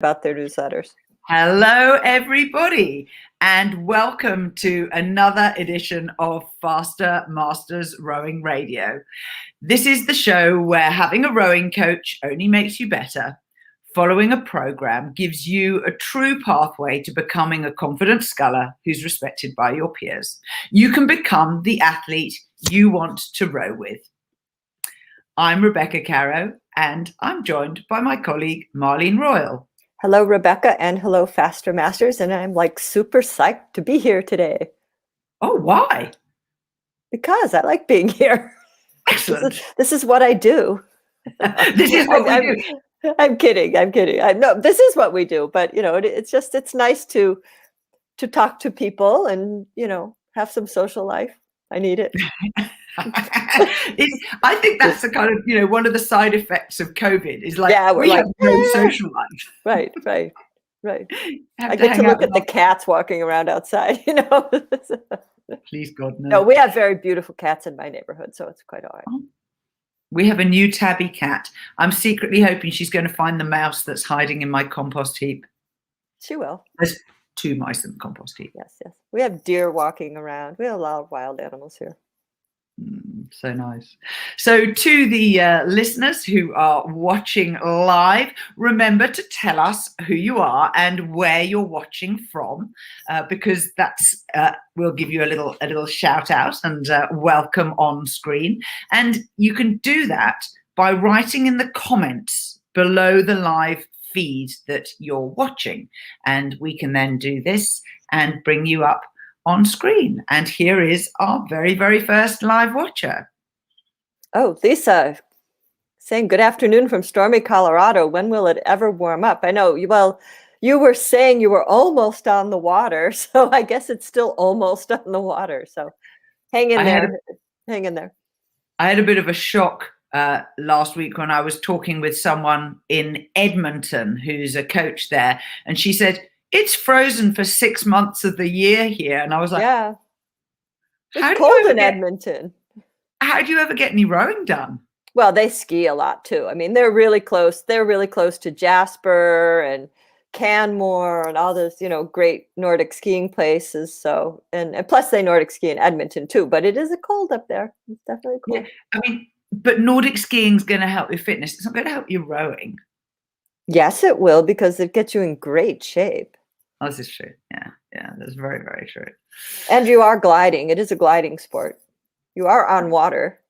about their newsletters. Hello, everybody, and welcome to another edition of Faster Masters Rowing Radio. This is the show where having a rowing coach only makes you better. Following a program gives you a true pathway to becoming a confident sculler who's respected by your peers. You can become the athlete you want to row with. I'm Rebecca Caro, and I'm joined by my colleague Marlene Royal. Hello, Rebecca, and hello, Faster Masters, and I'm like super psyched to be here today. Oh, why? Because I like being here. Excellent. This is what I do. This is what we do. I'm kidding. No, this is what we do. But it's nice to talk to people and have some social life. I need it. I think that's the kind of one of the side effects of COVID is like we have no social life. Right. I get to look at the cats walking around outside. Please God, no. No, we have very beautiful cats in my neighborhood, so it's quite all right. Oh. We have a new tabby cat. I'm secretly hoping she's going to find the mouse that's hiding in my compost heap. She will. There's 2 mice in the compost heap. Yes. We have deer walking around. We have a lot of wild animals here. So nice. So to the listeners who are watching live, remember to tell us who you are and where you're watching from, because that's we'll give you a little shout out and welcome on screen. And you can do that by writing in the comments below the live feed that you're watching, and we can then do this and bring you up on screen. And here is our very, very first live watcher. Oh, Lisa saying good afternoon from stormy Colorado. When will it ever warm up? I know, you were saying you were almost on the water, so I guess it's still almost on the water. So hang in there. I had a bit of a shock last week when I was talking with someone in Edmonton who's a coach there, and she said, it's frozen for 6 months of the year here. And I was like, yeah, it's cold in Edmonton. How do you ever get any rowing done? Well, they ski a lot too. I mean, they're really close. They're really close to Jasper and Canmore and all those, great Nordic skiing places. So, and plus they Nordic ski in Edmonton too, but it is cold up there. It's definitely cold. Yeah, I mean, but Nordic skiing is going to help your fitness. It's not going to help your rowing. Yes, it will, because it gets you in great shape. Oh, this is true. Yeah, that's very, very true. And you are gliding. It is a gliding sport. You are on water.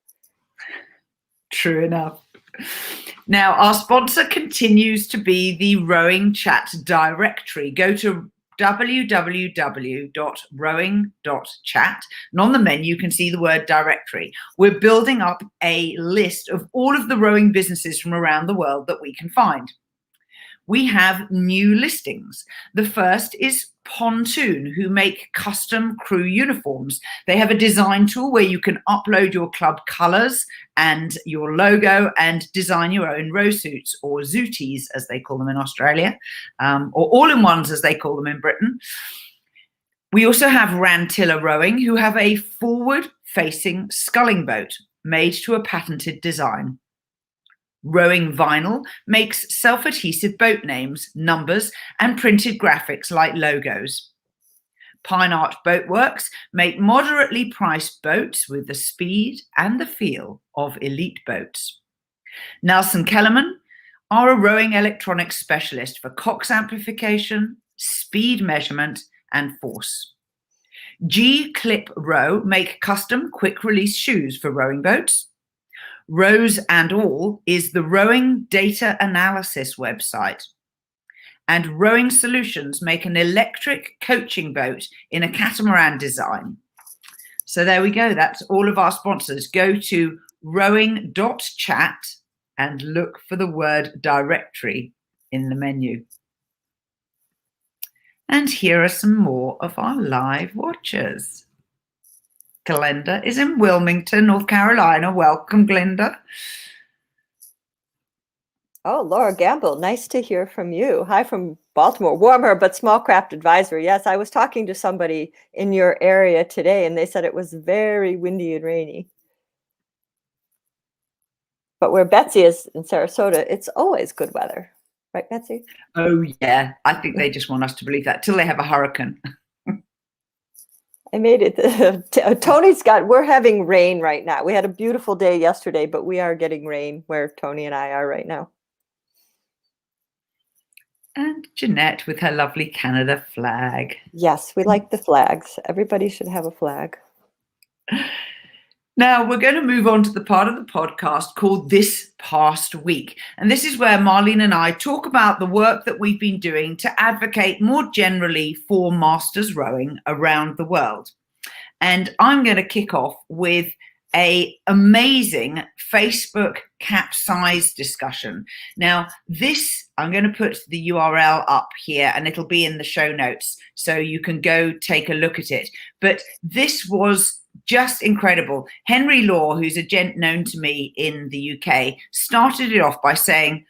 True enough. Now, our sponsor continues to be the Rowing Chat directory. Go to www.rowing.chat, and on the menu you can see the word directory. We're building up a list of all of the rowing businesses from around the world that we can find. We have new listings. The first is Pontoon, who make custom crew uniforms. They have a design tool where you can upload your club colours and your logo and design your own row suits, or zooties as they call them in Australia, or all-in-ones as they call them in Britain. We also have Rantilla Rowing, who have a forward-facing sculling boat made to a patented design. Rowing Vinyl makes self-adhesive boat names, numbers, and printed graphics like logos. Peinert Boatworks make moderately priced boats with the speed and the feel of elite boats. Nelson Kellerman are a rowing electronics specialist for Cox amplification, speed measurement, and force. G-Clip Row make custom quick-release shoes for rowing boats. RowsandAll is the rowing data analysis website. And Rowing Solutions make an electric coaching boat in a catamaran design. So there we go. That's all of our sponsors. Go to rowing.chat and look for the word directory in the menu. And here are some more of our live watchers. Glenda is in Wilmington, North Carolina. Welcome, Glenda. Oh, Laura Gamble, nice to hear from you. Hi from Baltimore. Warmer, but small craft advisory. Yes, I was talking to somebody in your area today, and they said it was very windy and rainy. But where Betsy is in Sarasota, it's always good weather. Right, Betsy? Oh, yeah. I think they just want us to believe that till they have a hurricane. I made it. We're having rain right now. We had a beautiful day yesterday, but we are getting rain where Tony and I are right now. And Jeanette with her lovely Canada flag. Yes, we like the flags. Everybody should have a flag. Now, we're going to move on to the part of the podcast called This Past Week. And this is where Marlene and I talk about the work that we've been doing to advocate more generally for masters rowing around the world. And I'm going to kick off with an amazing Facebook capsize discussion. Now, I'm going to put the URL up here and it'll be in the show notes so you can go take a look at it. But this was just incredible. Henry Law, who's a gent known to me in the UK, started it off by saying,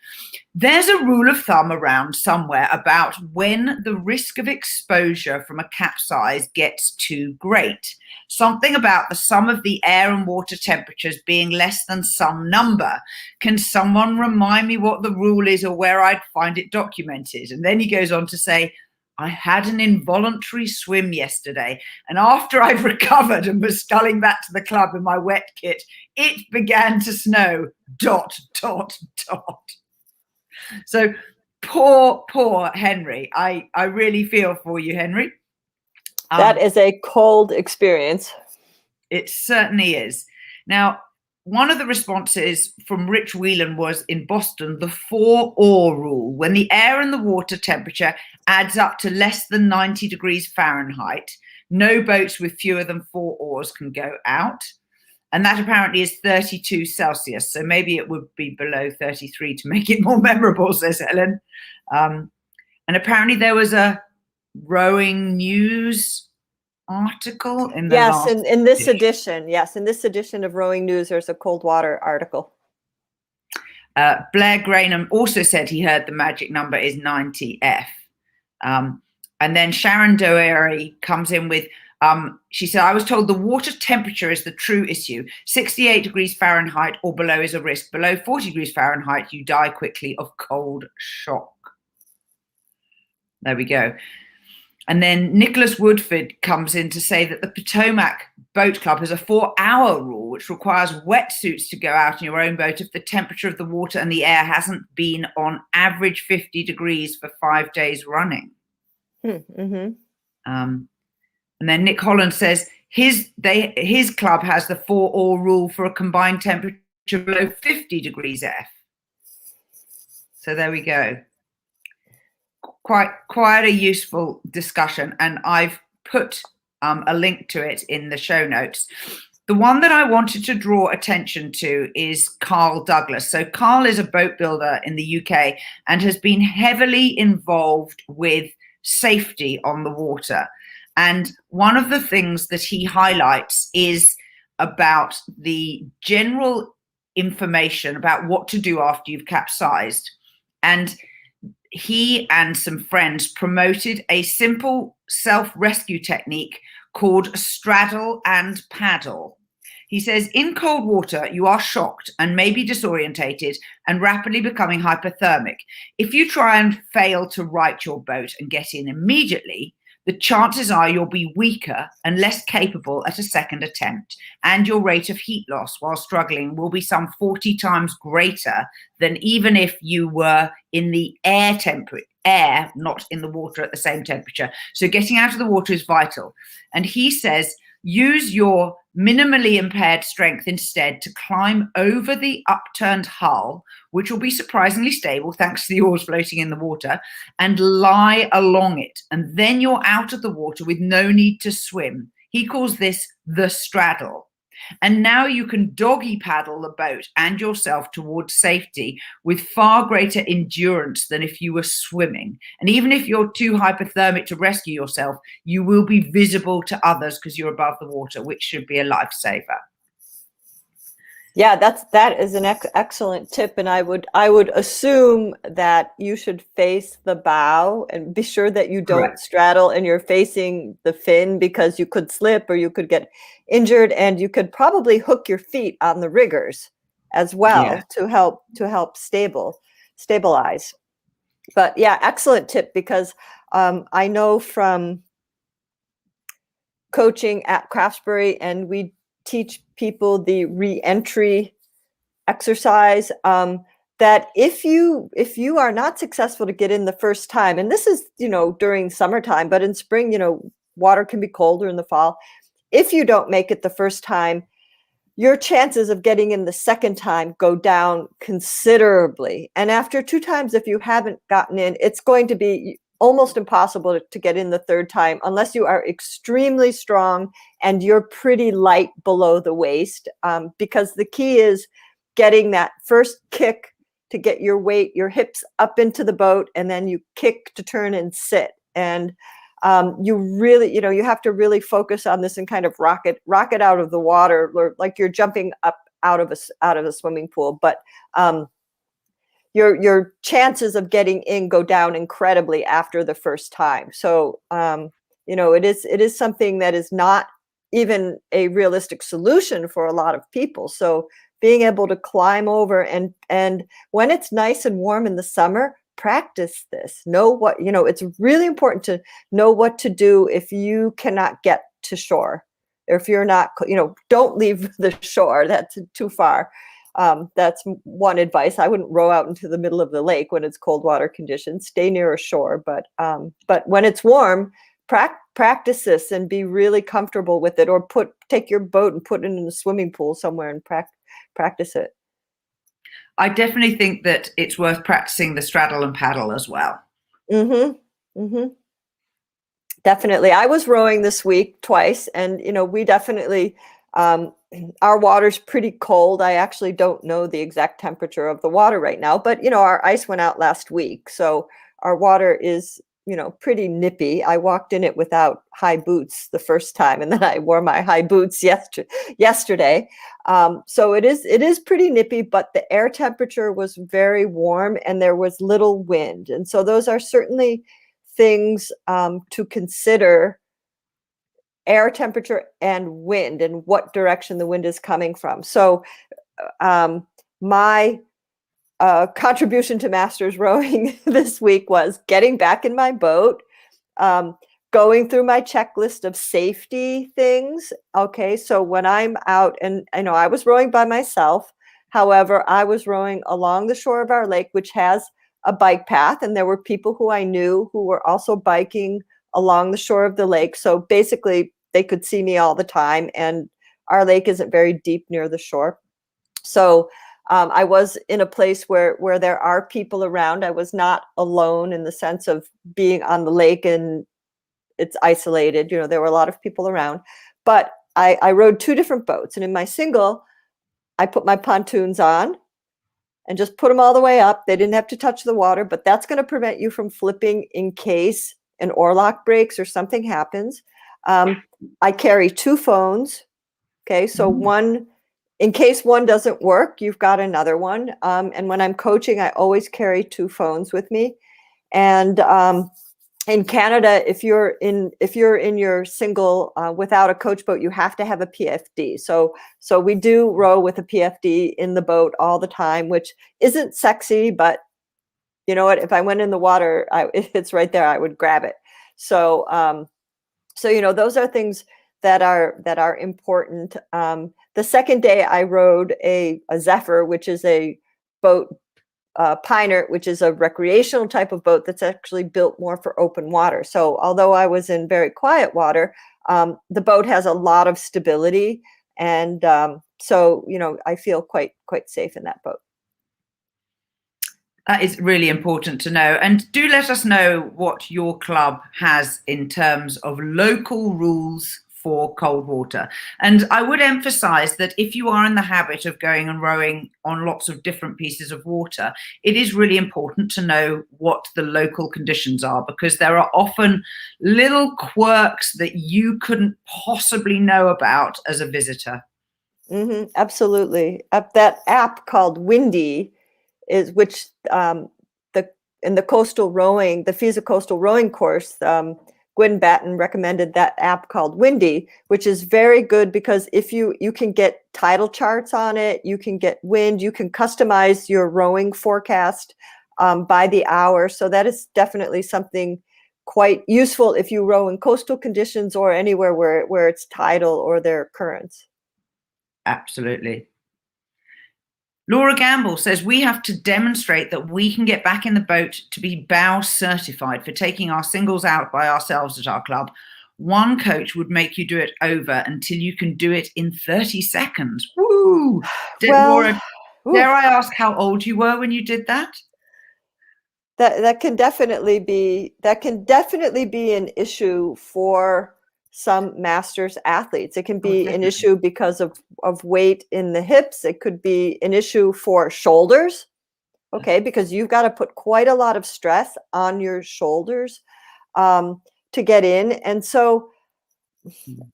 there's a rule of thumb around somewhere about when the risk of exposure from a capsize gets too great. Something about the sum of the air and water temperatures being less than some number. Can someone remind me what the rule is or where I'd find it documented? And then he goes on to say, I had an involuntary swim yesterday, and after I'd recovered and was sculling back to the club in my wet kit, it began to snow, ... So poor Henry. I really feel for you, Henry. That is a cold experience. It certainly is. Now, one of the responses from Rich Whelan was in Boston, the 4-oar rule, when the air and the water temperature adds up to less than 90 degrees Fahrenheit, no boats with fewer than 4 oars can go out. And that apparently is 32 Celsius. So maybe it would be below 33 to make it more memorable, says Helen. And apparently there was a rowing news article in the last in this edition. Yes, in this edition of Rowing News, there's a cold water article. Blair Grainham also said he heard the magic number is 90F. And then Sharon Doery comes in with, she said, I was told the water temperature is the true issue. 68 degrees Fahrenheit or below is a risk. Below 40 degrees Fahrenheit, you die quickly of cold shock. There we go. And then Nicholas Woodford comes in to say that the Potomac Boat Club has a 4-hour rule, which requires wetsuits to go out in your own boat if the temperature of the water and the air hasn't been on average 50 degrees for 5 days running. Mm-hmm. And then Nick Holland says his club has the 4-oar rule for a combined temperature below 50 degrees F. So there we go. Quite a useful discussion, and I've put a link to it in the show notes. The one that I wanted to draw attention to is Carl Douglas. So Carl is a boat builder in the UK and has been heavily involved with safety on the water. And one of the things that he highlights is about the general information about what to do after you've capsized. And he and some friends promoted a simple self-rescue technique called Straddle and Paddle. He says, in cold water, you are shocked and maybe disorientated and rapidly becoming hypothermic. If you try and fail to right your boat and get in immediately, the chances are you'll be weaker and less capable at a second attempt, and your rate of heat loss while struggling will be some 40 times greater than even if you were in the air, not in the water at the same temperature. So getting out of the water is vital. And he says, use your minimally impaired strength instead to climb over the upturned hull, which will be surprisingly stable thanks to the oars floating in the water, and lie along it. And then you're out of the water with no need to swim. He calls this the straddle. And now you can doggy paddle the boat and yourself towards safety with far greater endurance than if you were swimming. And even if you're too hypothermic to rescue yourself, you will be visible to others because you're above the water, which should be a lifesaver. Yeah, that is an excellent tip, and I would assume that you should face the bow and be sure that you don't Correct. straddle and you're facing the fin, because you could slip or you could get injured, and you could probably hook your feet on the riggers as well to help stabilize. But yeah, excellent tip, because I know from coaching at Craftsbury, and we teach people the re-entry exercise, that if you are not successful to get in the first time, and this is, during summertime, but in spring, water can be colder in the fall. If you don't make it the first time, your chances of getting in the second time go down considerably. And after 2 times, if you haven't gotten in, it's going to be almost impossible to get in the third time unless you are extremely strong and you're pretty light below the waist, because the key is getting that first kick to get your weight, your hips up into the boat, and then you kick to turn and sit. And you really, you have to really focus on this and kind of rocket out of the water, or like you're jumping up out of a swimming pool. But your chances of getting in go down incredibly after the first time. So it is something that is not even a realistic solution for a lot of people. So being able to climb over, and when it's nice and warm in the summer, practice this. It's really important to know what to do if you cannot get to shore, or if you're not, don't leave the shore. That's too far. That's one advice. I wouldn't row out into the middle of the lake when it's cold water conditions. Stay near a shore. But when it's warm, practice this and be really comfortable with it, or take your boat and put it in a swimming pool somewhere and practice it. I definitely think that it's worth practicing the straddle and paddle as well. Definitely. I was rowing this week twice, and we definitely, our water's pretty cold. I actually don't know the exact temperature of the water right now, but our ice went out last week, so our water is pretty nippy. I walked in it without high boots the first time, and then I wore my high boots yesterday. So it is pretty nippy, but the air temperature was very warm and there was little wind. And so those are certainly things to consider: air temperature and wind, and what direction the wind is coming from. So my contribution to Masters Rowing this week was getting back in my boat, going through my checklist of safety things. Okay, so when I'm out, and I was rowing by myself. However, I was rowing along the shore of our lake, which has a bike path, and there were people who I knew who were also biking along the shore of the lake. So basically, they could see me all the time, and our lake isn't very deep near the shore. So I was in a place where there are people around. I was not alone in the sense of being on the lake and it's isolated. There were a lot of people around. But I rowed 2 different boats. And in my single, I put my pontoons on and just put them all the way up. They didn't have to touch the water, but that's going to prevent you from flipping in case an oarlock breaks or something happens. I carry 2 phones. Okay, so one, in case one doesn't work, you've got another one. And when I'm coaching, I always carry 2 phones with me. And in Canada, if you're in your single without a coach boat, you have to have a PFD. So we do row with a PFD in the boat all the time, which isn't sexy, but you know what? If I went in the water, if it's right there, I would grab it. So those are things that are important. The second day I rowed a Zephyr, which is a boat, Peinert, which is a recreational type of boat that's actually built more for open water. So although I was in very quiet water, the boat has a lot of stability, and so I feel quite safe in that boat. That is really important to know. And do let us know what your club has in terms of local rules for cold water. And I would emphasize that if you are in the habit of going and rowing on lots of different pieces of water, it is really important to know what the local conditions are, because there are often little quirks that you couldn't possibly know about as a visitor. Absolutely. That app called Windy is, which in the coastal rowing, the FISA coastal rowing course, Guin Batten recommended that app called Windy, which is very good because if you can get tidal charts on it, you can get wind, you can customize your rowing forecast. by the hour. So that is definitely something quite useful if you row in coastal conditions or anywhere where it's tidal or there are currents. Absolutely. Laura Gamble says, we have to demonstrate that we can get back in the boat to be bow certified for taking our singles out by ourselves at our club. One coach would make you do it over until you can do it in 30 seconds. Woo! Laura, dare I ask how old you were when you did that? That can definitely be an issue for some masters athletes. It can be an issue because of weight in the hips. It could be an issue for shoulders, okay, because you've got to put quite a lot of stress on your shoulders to get in. And so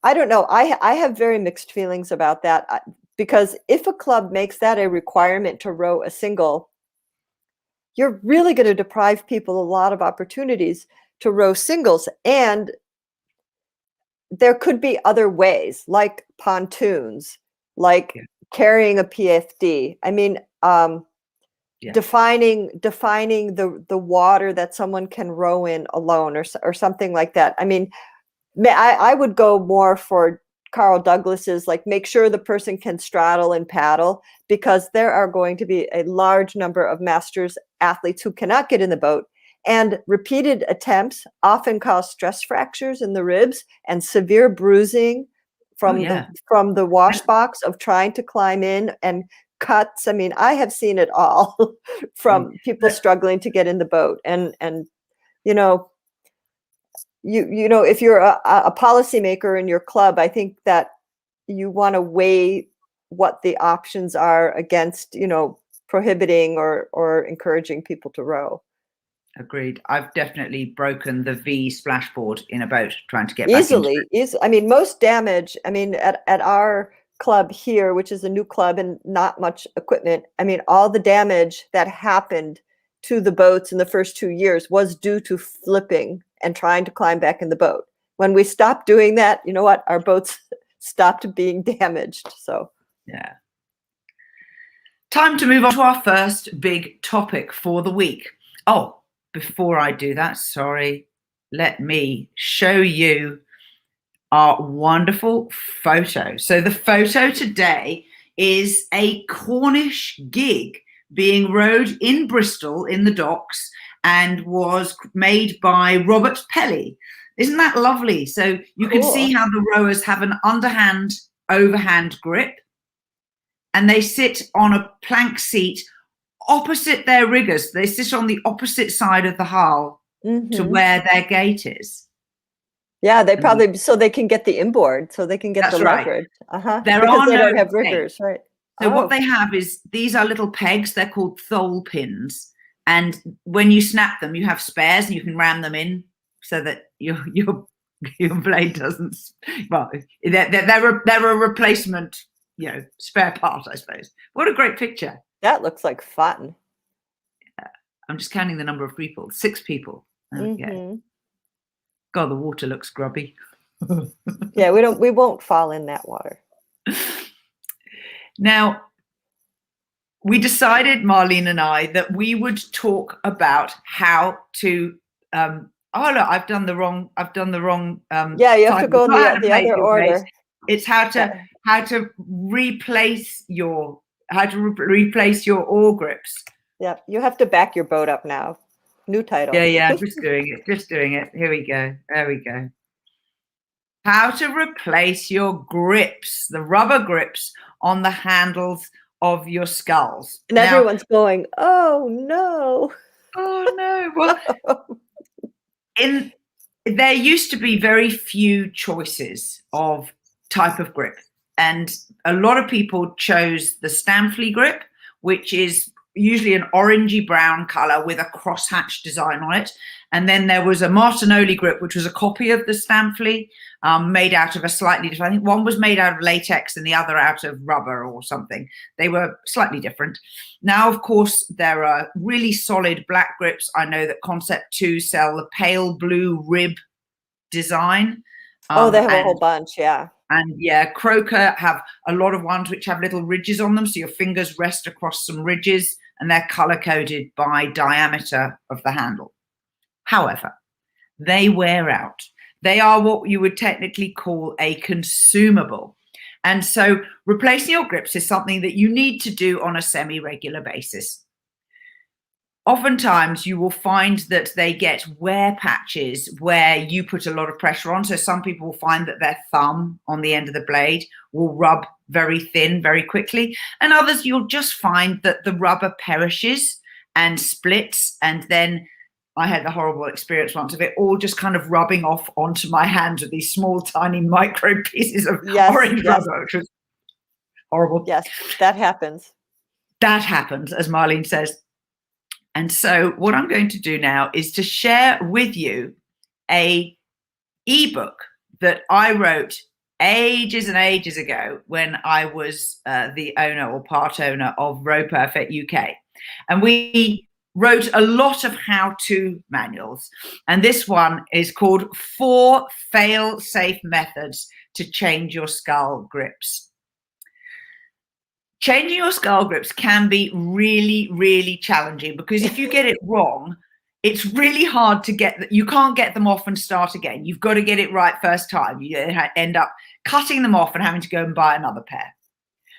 I don't know. I have very mixed feelings about that, because if a club makes that a requirement to row a single, you're really going to deprive people a lot of opportunities to row singles. And there could be other ways, like pontoons, like carrying a PFD. I mean, defining the water that someone can row in alone, or something like that. I mean, I would go more for Carl Douglas's, like, make sure the person can straddle and paddle, because there are going to be a large number of masters athletes who cannot get in the boat, and repeated attempts often cause stress fractures in the ribs and severe bruising from the wash box of trying to climb in, and cuts. I mean, I have seen it all from people struggling to get in the boat. And you know, if you're a policymaker in your club, I think that you want to weigh what the options are against, prohibiting or encouraging people to row. Agreed. I've definitely broken the V splashboard in a boat trying to get back easily. I mean, most damage. I mean, at our club here, which is a new club and not much equipment, I mean, all the damage that happened to the boats in the first 2 years was due to flipping and trying to climb back in the boat. When we stopped doing that, you know what? Our boats stopped being damaged. So, yeah. Time to move on to our first big topic for the week. Oh, before I do that, sorry, let me show you our wonderful photo. So the photo today is a Cornish gig being rowed in Bristol in the docks, and was made by Robert Pelly. Isn't that lovely? So you can see how the rowers have an underhand, overhand grip, and they sit on a plank seat opposite their riggers. They sit on the opposite side of the hull to where their gate is. Yeah, they probably, so they can get the inboard, so they can get the leverage. Because they don't have riggers, right? So what they have is, these are little pegs. They're called thole pins. And when you snap them, you have spares and you can ram them in so that your blade doesn't, well, they're a replacement, spare part, I suppose. What a great picture. That looks like fun. Yeah. I'm just counting the number of people. 6 people. Okay. God, the water looks grubby. Yeah, we won't fall in that water. Now, we decided, Marlene and I, that we would talk about how to. Oh look, I've done the wrong. Yeah, you have to go in the other order. Place. It's how to replace your oar grips. Yeah, you have to back your boat up now. New title. Yeah, just doing it. Here we go. There we go. How to replace your grips, the rubber grips on the handles of your sculls. And now, everyone's going, oh no. Oh no. Well, there used to be very few choices of type of grip. And a lot of people chose the Stamfley grip, which is usually an orangey brown color with a crosshatch design on it. And then there was a Martinoli grip, which was a copy of the Stamfley, made out of a slightly different, I think one was made out of latex and the other out of rubber or something. They were slightly different. Now, of course, there are really solid black grips. I know that Concept 2 sell the pale blue rib design. They have a whole bunch, yeah. And yeah, Croker have a lot of ones which have little ridges on them, so your fingers rest across some ridges. and they're color-coded by diameter of the handle. However, they wear out. They are what you would technically call a consumable. And so replacing your grips is something that you need to do on a semi-regular basis. Oftentimes you will find that they get wear patches where you put a lot of pressure on. So some people will find that their thumb on the end of the blade will rub very thin very quickly. And others, you'll just find that the rubber perishes and splits. And then I had the horrible experience once of it all just kind of rubbing off onto my hands with these small, tiny micro pieces of orange rubber, which was horrible. Yes, that happens. That happens, as Marlene says. And so what I'm going to do now is to share with you a ebook that I wrote ages and ages ago when I was the owner or part owner of Row Perfect UK. And we wrote a lot of how-to manuals. And this one is called 4 Fail-Safe Methods to Change Your Scull Grips. Changing your scull grips can be really, really challenging because if you get it wrong, it's really hard to get, you can't get them off and start again. You've got to get it right first time. You end up cutting them off and having to go and buy another pair.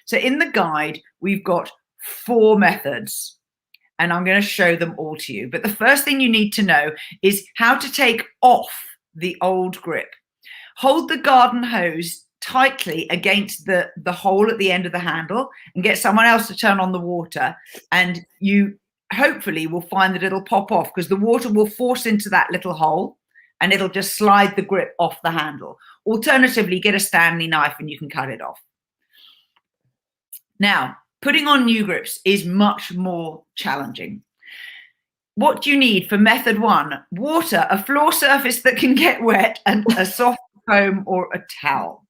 So in the guide, we've got 4 methods and I'm going to show them all to you. But the first thing you need to know is how to take off the old grip. Hold the garden hose tightly against the hole at the end of the handle and get someone else to turn on the water, and you hopefully will find that it'll pop off because the water will force into that little hole and it'll just slide the grip off the handle. Alternatively, get a Stanley knife and you can cut it off. Now, putting on new grips is much more challenging. What do you need for method 1? Water, a floor surface that can get wet, and a soft foam or a towel.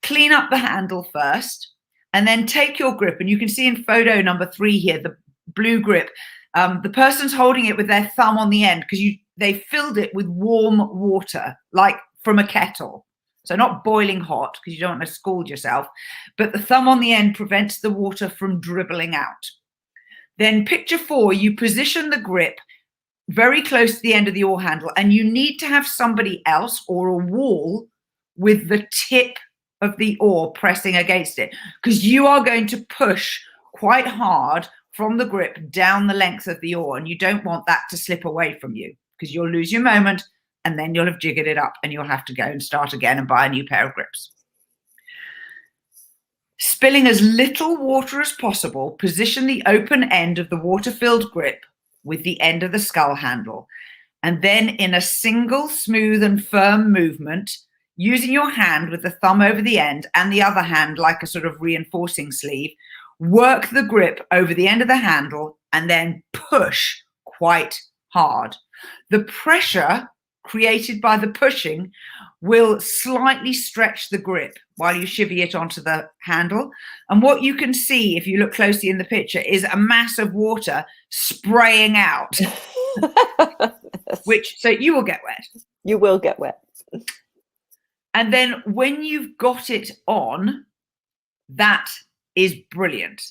Clean up the handle first and then take your grip, and you can see in photo number 3 here, the blue grip, the person's holding it with their thumb on the end because they filled it with warm water, like from a kettle. So not boiling hot because you don't want to scald yourself, but the thumb on the end prevents the water from dribbling out. Then picture 4, you position the grip very close to the end of the oar handle, and you need to have somebody else or a wall with the tip of the oar pressing against it, because you are going to push quite hard from the grip down the length of the oar, and you don't want that to slip away from you because you'll lose your moment and then you'll have jiggered it up and you'll have to go and start again and buy a new pair of grips. Spilling as little water as possible, position the open end of the water-filled grip with the end of the scull handle, and then in a single smooth and firm movement, using your hand with the thumb over the end and the other hand like a sort of reinforcing sleeve, work the grip over the end of the handle and then push quite hard. The pressure created by the pushing will slightly stretch the grip while you chivvy it onto the handle. And what you can see, if you look closely in the picture, is a mass of water spraying out, so you will get wet. You will get wet. And then when you've got it on, that is brilliant.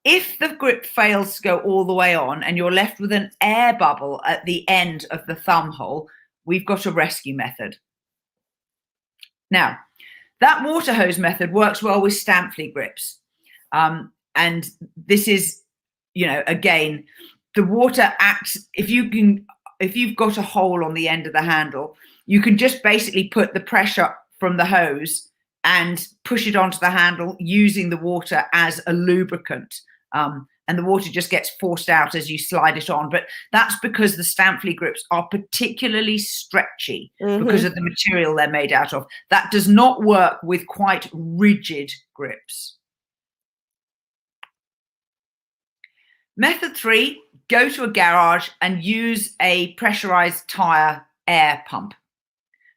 If the grip fails to go all the way on and you're left with an air bubble at the end of the thumb hole, we've got a rescue method. Now, that water hose method works well with stamp flea grips. And this is, again, the water acts, if you've got a hole on the end of the handle, you can just basically put the pressure from the hose and push it onto the handle using the water as a lubricant. And the water just gets forced out as you slide it on. But that's because the stamp flea grips are particularly stretchy because of the material they're made out of. That does not work with quite rigid grips. Method 3, go to a garage and use a pressurized tire air pump.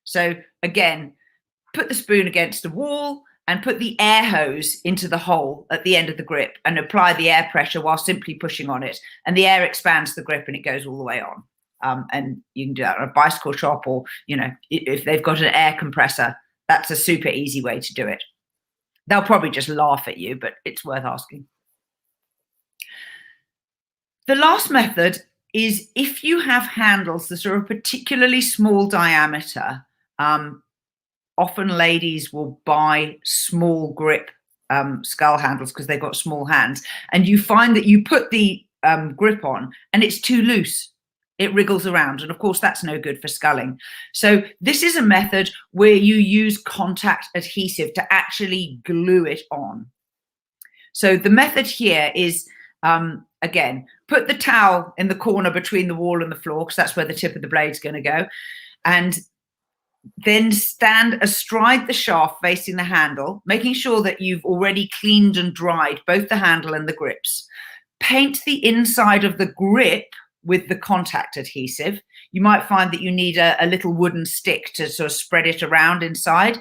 So again, put the spoon against the wall and put the air hose into the hole at the end of the grip and apply the air pressure while simply pushing on it. And the air expands the grip and it goes all the way on. And you can do that at a bicycle shop, or, if they've got an air compressor, that's a super easy way to do it. They'll probably just laugh at you, but it's worth asking. The last method is if you have handles that are a particularly small diameter. Often ladies will buy small grip scull handles because they've got small hands, and you find that you put the grip on and it's too loose. It wriggles around, and of course that's no good for sculling. So this is a method where you use contact adhesive to actually glue it on. So the method here is, again, put the towel in the corner between the wall and the floor, because that's where the tip of the blade's going to go, and then stand astride the shaft facing the handle, making sure that you've already cleaned and dried both the handle and the grips. Paint the inside of the grip with the contact adhesive. You might find that you need a little wooden stick to sort of spread it around inside,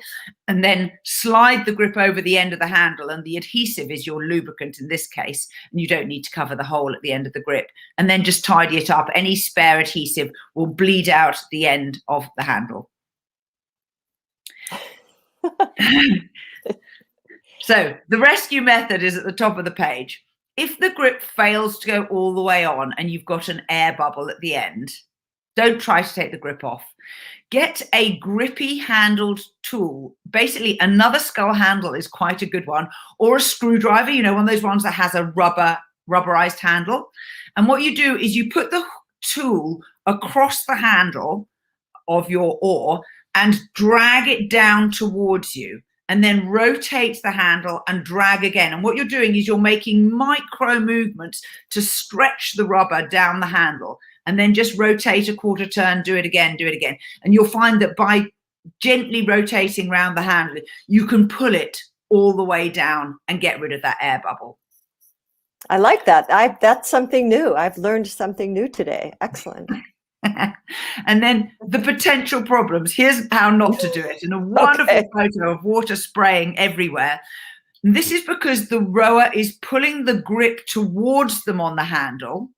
and then slide the grip over the end of the handle, and the adhesive is your lubricant in this case, and you don't need to cover the hole at the end of the grip, and then just tidy it up. Any spare adhesive will bleed out the end of the handle. So the rescue method is at the top of the page. If the grip fails to go all the way on and you've got an air bubble at the end, don't try to take the grip off. Get a grippy handled tool. Basically, another scull handle is quite a good one, or a screwdriver, you know, one of those ones that has a rubberized handle. And what you do is you put the tool across the handle of your oar and drag it down towards you, and then rotate the handle and drag again. And what you're doing is you're making micro movements to stretch the rubber down the handle, and then just rotate a quarter turn, do it again, do it again. And you'll find that by gently rotating around the handle, you can pull it all the way down and get rid of that air bubble. I like that. That's something new. I've learned something new today. Excellent. And then the potential problems. Here's how not to do it. In a wonderful photo of water spraying everywhere. And this is because the rower is pulling the grip towards them on the handle,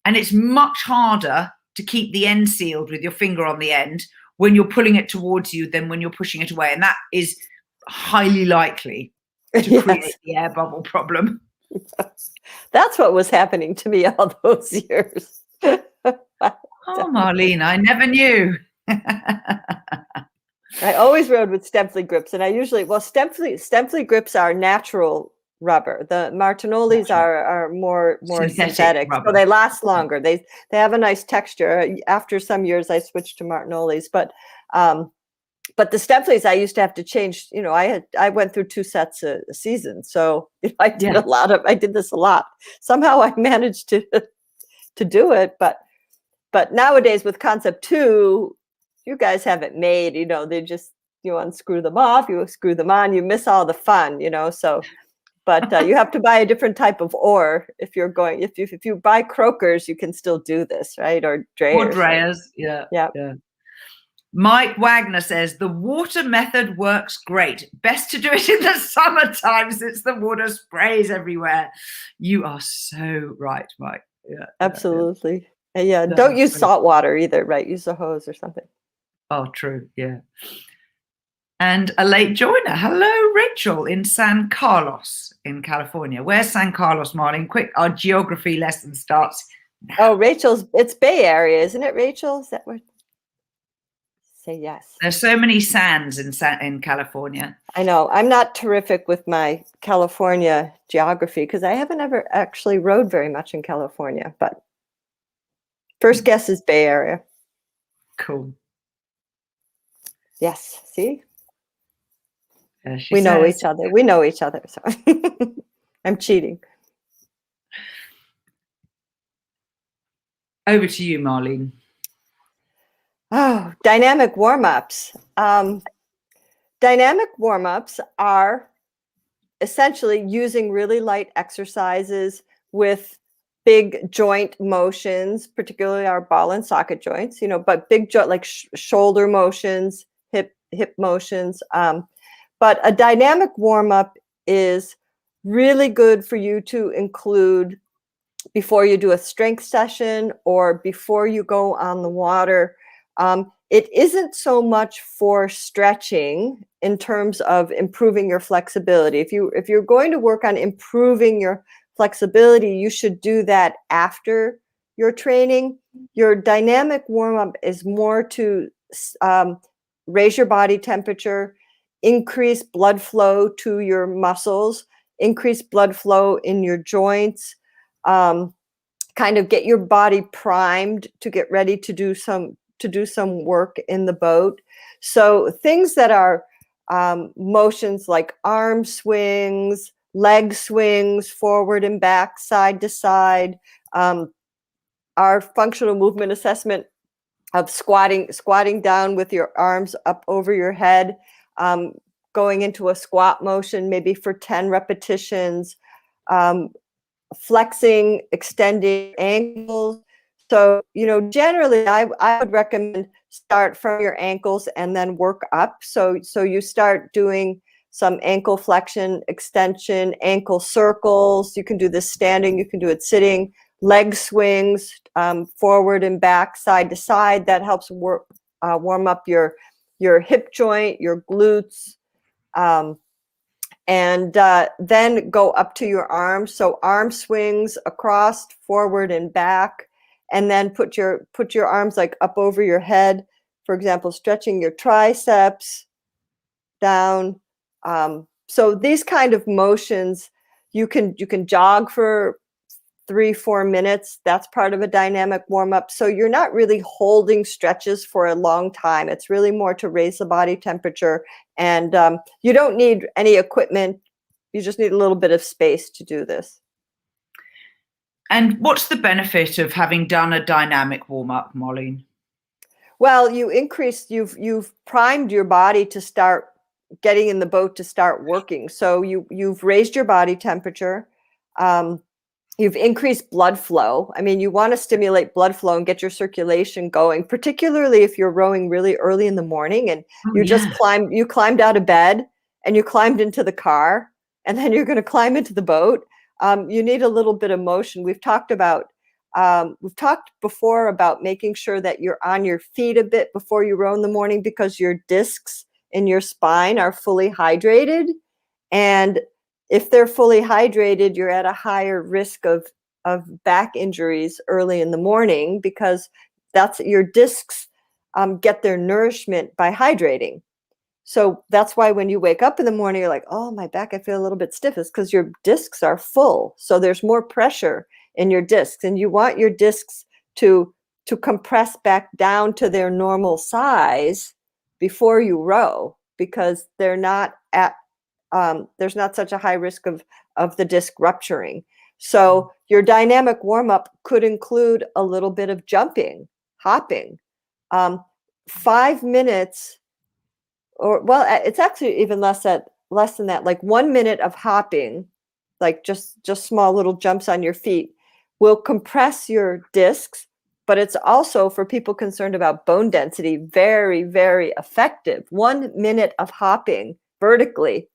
and it's much harder to keep the end sealed with your finger on the end when you're pulling it towards you than when you're pushing it away. And that is highly likely to create the air bubble problem. That's what was happening to me all those years. Oh, Marlene, I never knew. I always rode with Stempfli grips, and I usually, well, Stempfli grips are natural rubber. The Martinolis are more synthetic, so they last longer. They have a nice texture. After some years, I switched to Martinolis, but the Stempflis I used to have to change. You know, I went through 2 sets a season, so I did I did this a lot. Somehow I managed to do it, but nowadays with Concept 2, you guys have it made, you know, they just, you unscrew them off, you screw them on, you miss all the fun, you know, so, but you have to buy a different type of oar if you're going, if you buy croakers, you can still do this, right? Or dreyers. Or dreyers, yeah. Mike Wagner says, the water method works great. Best to do it in the summertime since the water sprays everywhere. You are so right, Mike. Yeah, absolutely. Yeah, don't use salt water either, right? Use a hose or something. Oh, true, yeah. And a late joiner. Hello, Rachel in San Carlos in California. Where's San Carlos, Marlene? Quick, our geography lesson starts now. Oh, Rachel's, it's Bay Area, isn't it, Rachel? Is that what? Say yes. There's so many sands in California. I know. I'm not terrific with my California geography because I haven't ever actually rode very much in California, but first guess is Bay Area. Cool. Yes. See? We know each other. We know each other. So I'm cheating. Over to you, Marlene. Oh, dynamic warm-ups. Dynamic warm-ups are essentially using really light exercises with big joint motions, particularly our ball and socket joints, you know, but big joint like shoulder motions, hip motions. But a dynamic warm-up is really good for you to include before you do a strength session or before you go on the water. It isn't so much for stretching in terms of improving your flexibility. If you're going to work on improving your flexibility, you should do that after your training. Your dynamic warm-up is more to raise your body temperature, increase blood flow to your muscles, increase blood flow in your joints, kind of get your body primed to get ready to do some work in the boat. So things that are motions like arm swings, leg swings, forward and back, side to side, our functional movement assessment of squatting down with your arms up over your head, going into a squat motion maybe for 10 repetitions, flexing, extending ankles. So, generally I would recommend start from your ankles and then work up. So you start doing some ankle flexion, extension, ankle circles. You can do this standing, you can do it sitting, leg swings, forward and back, side to side. That helps warm up your hip joint, your glutes. And then go up to your arms. So arm swings across, forward and back, and then put your arms like up over your head. For example, stretching your triceps down. So these kind of motions, you can jog for 3-4 minutes. That's part of a dynamic warm-up. So you're not really holding stretches for a long time. It's really more to raise the body temperature. And you don't need any equipment. You just need a little bit of space to do this. And what's the benefit of having done a dynamic warm-up, Marlene? Well, you've primed your body to start getting in the boat, to start working. So you've raised your body temperature. You've increased blood flow. I mean, you want to stimulate blood flow and get your circulation going, particularly if you're rowing really early in the morning and just climbed out of bed and you climbed into the car and then you're going to climb into the boat. You need a little bit of motion. We've talked before about making sure that you're on your feet a bit before you row in the morning, because your discs in your spine are fully hydrated. And if they're fully hydrated, you're at a higher risk of back injuries early in the morning, because that's your discs get their nourishment by hydrating. So that's why when you wake up in the morning, you're like, oh, my back, I feel a little bit stiff. It's because your discs are full. So there's more pressure in your discs, and you want your discs to compress back down to their normal size before you row, because they're not at there's not such a high risk of the disc rupturing. So your dynamic warm-up could include a little bit of jumping, hopping, 5 minutes, or it's actually even less than that. Like 1 minute of hopping, like just small little jumps on your feet, will compress your discs. But it's also, for people concerned about bone density, very, very effective. 1 minute of hopping vertically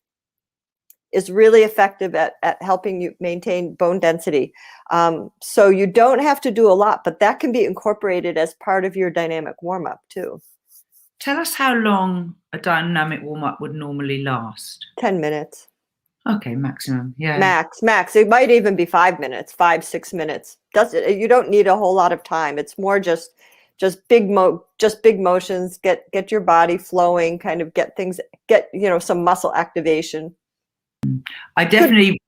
is really effective at helping you maintain bone density. So you don't have to do a lot, but that can be incorporated as part of your dynamic warm-up too. Tell us how long a dynamic warm-up would normally last. 10 minutes. Okay, maximum. Yeah. Max. It might even be 5 minutes, 5-6 minutes. You don't need a whole lot of time. It's more just big motions, get your body flowing, kind of get some muscle activation. I definitely,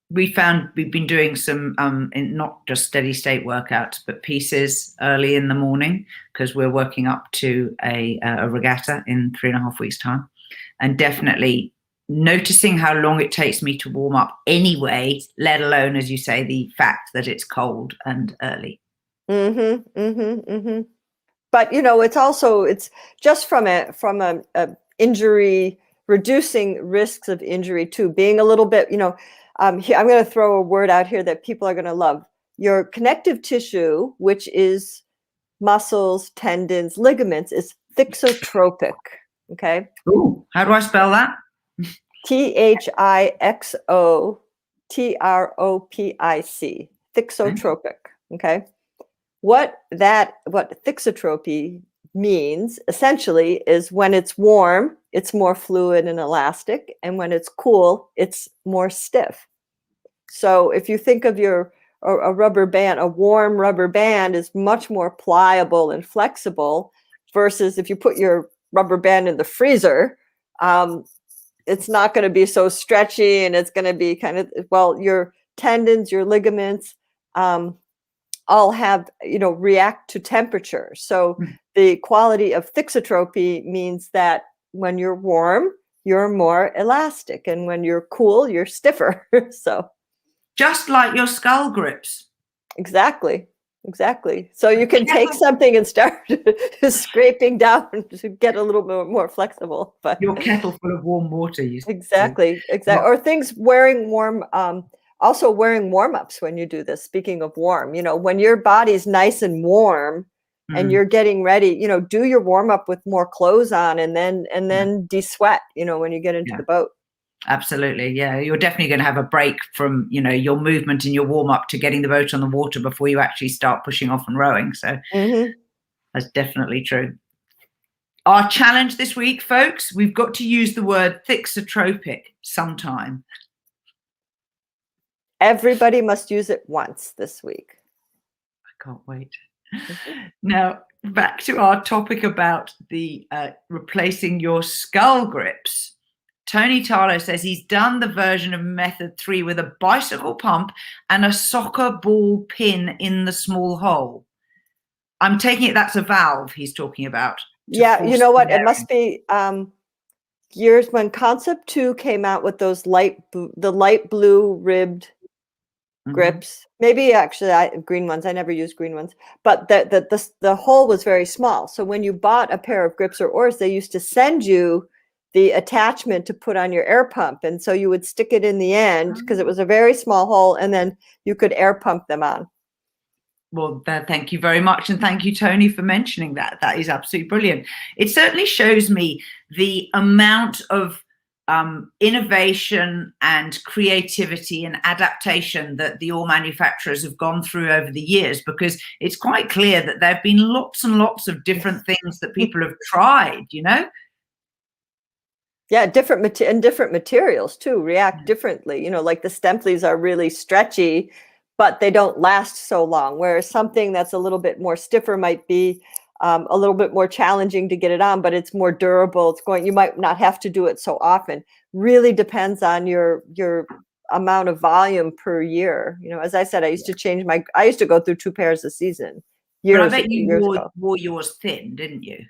we've been doing some, not just steady state workouts, but pieces early in the morning, because we're working up to a regatta in 3.5 weeks' time. And definitely noticing how long it takes me to warm up anyway, let alone, as you say, the fact that it's cold and early. But, it's just from a injury, reducing risks of injury too, being a little bit, I'm going to throw a word out here that people are going to love. Your connective tissue, which is muscles, tendons, ligaments, is thixotropic. Okay. Ooh, how do I spell that? THIXOTROPIC. Thixotropic. Okay. What thixotropy means essentially is when it's warm, it's more fluid and elastic, and when it's cool, it's more stiff. So if you think of a rubber band, a warm rubber band is much more pliable and flexible versus if you put your rubber band in the freezer, it's not going to be so stretchy, and it's going to be kind of, well, your tendons, your ligaments, all have, react to temperature. So the quality of thixotropy means that when you're warm, you're more elastic, and when you're cool, you're stiffer. So just like your skull grips. Exactly. So you can take something and start scraping down to get a little bit more flexible. But your kettle full of warm water. Exactly. Or things wearing warm, also wearing warm-ups when you do this. Speaking of warm, when your body's nice and warm and you're getting ready, do your warm-up with more clothes on, and then de-sweat, when you get into the boat. Absolutely. Yeah. You're definitely going to have a break from, your movement and your warm up to getting the boat on the water before you actually start pushing off and rowing. So that's definitely true. Our challenge this week, folks, we've got to use the word thixotropic sometime. Everybody must use it once this week. I can't wait. Now, back to our topic about the replacing your skull grips. Tony Tarlow says he's done the version of method 3 with a bicycle pump and a soccer ball pin in the small hole. I'm taking it that's a valve he's talking about. Yeah, you know what? It must be years when Concept 2 came out with those light blue ribbed grips. Maybe actually green ones. I never used green ones. But the hole was very small. So when you bought a pair of grips or oars, they used to send you the attachment to put on your air pump. And so you would stick it in the end because it was a very small hole, and then you could air pump them on. Well, thank you very much. And thank you, Tony, for mentioning that. That is absolutely brilliant. It certainly shows me the amount of innovation and creativity and adaptation that the oar manufacturers have gone through over the years, because it's quite clear that there have been lots and lots of different things that people have tried, Yeah, different materials too react differently. Like the Stemplys are really stretchy, but they don't last so long. Whereas something that's a little bit more stiffer might be a little bit more challenging to get it on, but it's more durable. You might not have to do it so often. Really depends on your amount of volume per year. As I said, I used to go through 2 pairs a season. But I bet you wore yours thin, didn't you?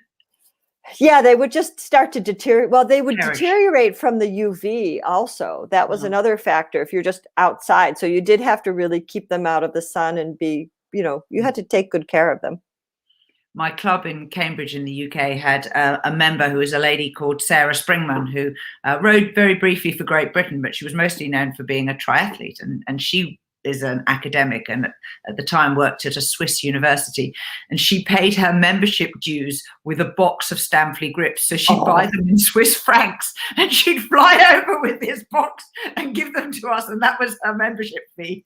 Yeah, they would just start to deteriorate. Well, they would deteriorate from the UV also. That was another factor if you're just outside. So you did have to really keep them out of the sun and be, you had to take good care of them. My club in Cambridge in the UK had a member who was a lady called Sarah Springman, who rowed very briefly for Great Britain, but she was mostly known for being a triathlete. And she is an academic and at the time worked at a Swiss university, and she paid her membership dues with a box of Stampley grips. So she'd buy them in Swiss francs and she'd fly over with this box and give them to us, and that was her membership fee.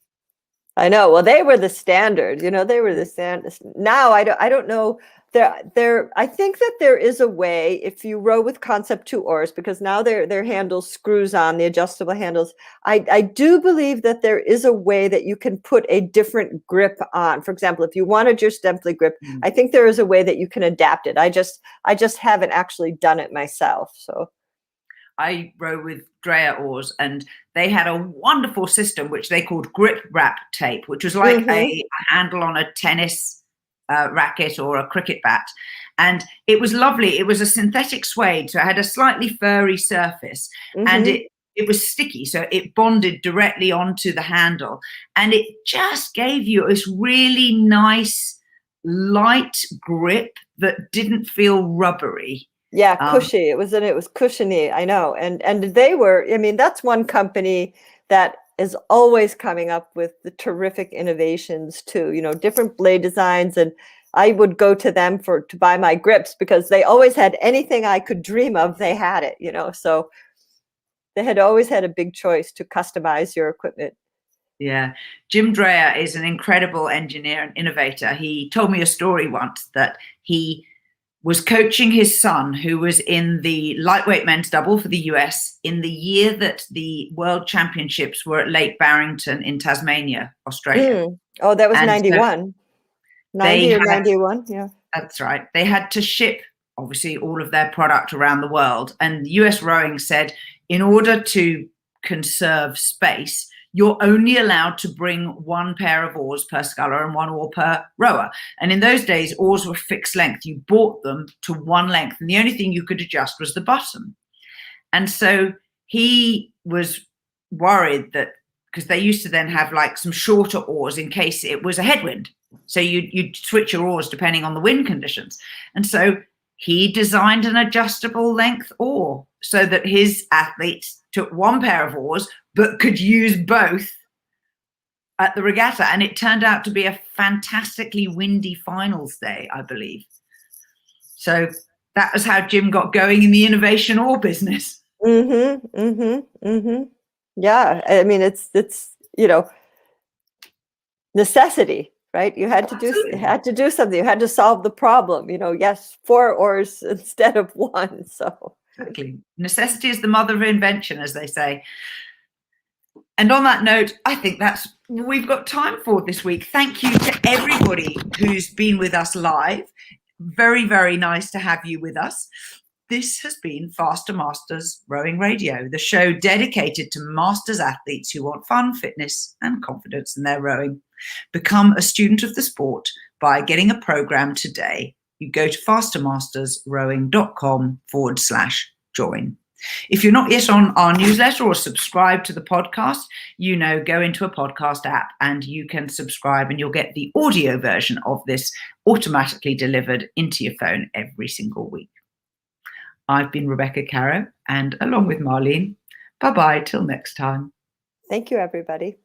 I know. Well, they were the standard, they were the standard. Now I don't know. I think that there is a way, if you row with Concept 2 oars, because now their handles screws on, the adjustable handles. I do believe that there is a way that you can put a different grip on. For example, if you wanted your Stempley grip, I think there is a way that you can adapt it. I just haven't actually done it myself. So I row with Drea oars, and they had a wonderful system which they called grip wrap tape, which was like a handle on a tennis racket or a cricket bat. And it was lovely. It was a synthetic suede, so it had a slightly furry surface, and it was sticky, so it bonded directly onto the handle, and it just gave you this really nice light grip that didn't feel rubbery. Yeah, cushy. It was cushiony. I know. And they were, that's one company that is always coming up with the terrific innovations too, different blade designs. And I would go to them to buy my grips because they always had anything I could dream of. They had it, so they had always had a big choice to customize your equipment. Yeah. Jim Dreyer is an incredible engineer and innovator. He told me a story once that he was coaching his son, who was in the lightweight men's double for the US in the year that the World Championships were at Lake Barrington in Tasmania, Australia. Oh, that was And 91. 90 or 91, yeah. That's right. They had to ship, obviously, all of their product around the world. And US Rowing said, in order to conserve space, you're only allowed to bring one pair of oars per sculler and one oar per rower. And in those days, oars were fixed length. You bought them to one length, and the only thing you could adjust was the bottom. And so he was worried that, because they used to then have like some shorter oars in case it was a headwind. So you'd switch your oars depending on the wind conditions. And so he designed an adjustable length oar so that his athletes took one pair of oars but could use both at the regatta. And it turned out to be a fantastically windy finals day, I believe. So that was how Jim got going in the innovation oar business. Yeah, I mean, it's necessity, right? You had to do something. You had to solve the problem. Yes, 4 oars instead of 1. So exactly, necessity is the mother of invention, as they say. And on that note, I think that's what we've got time for this week. Thank you to everybody who's been with us live. Very, very nice to have you with us. This has been Faster Masters Rowing Radio, the show dedicated to masters athletes who want fun, fitness, and confidence in their rowing. Become a student of the sport by getting a program today. You go to fastermastersrowing.com/join. If you're not yet on our newsletter or subscribe to the podcast, go into a podcast app and you can subscribe, and you'll get the audio version of this automatically delivered into your phone every single week. I've been Rebecca Caro, and along with Marlene, bye-bye till next time. Thank you, everybody.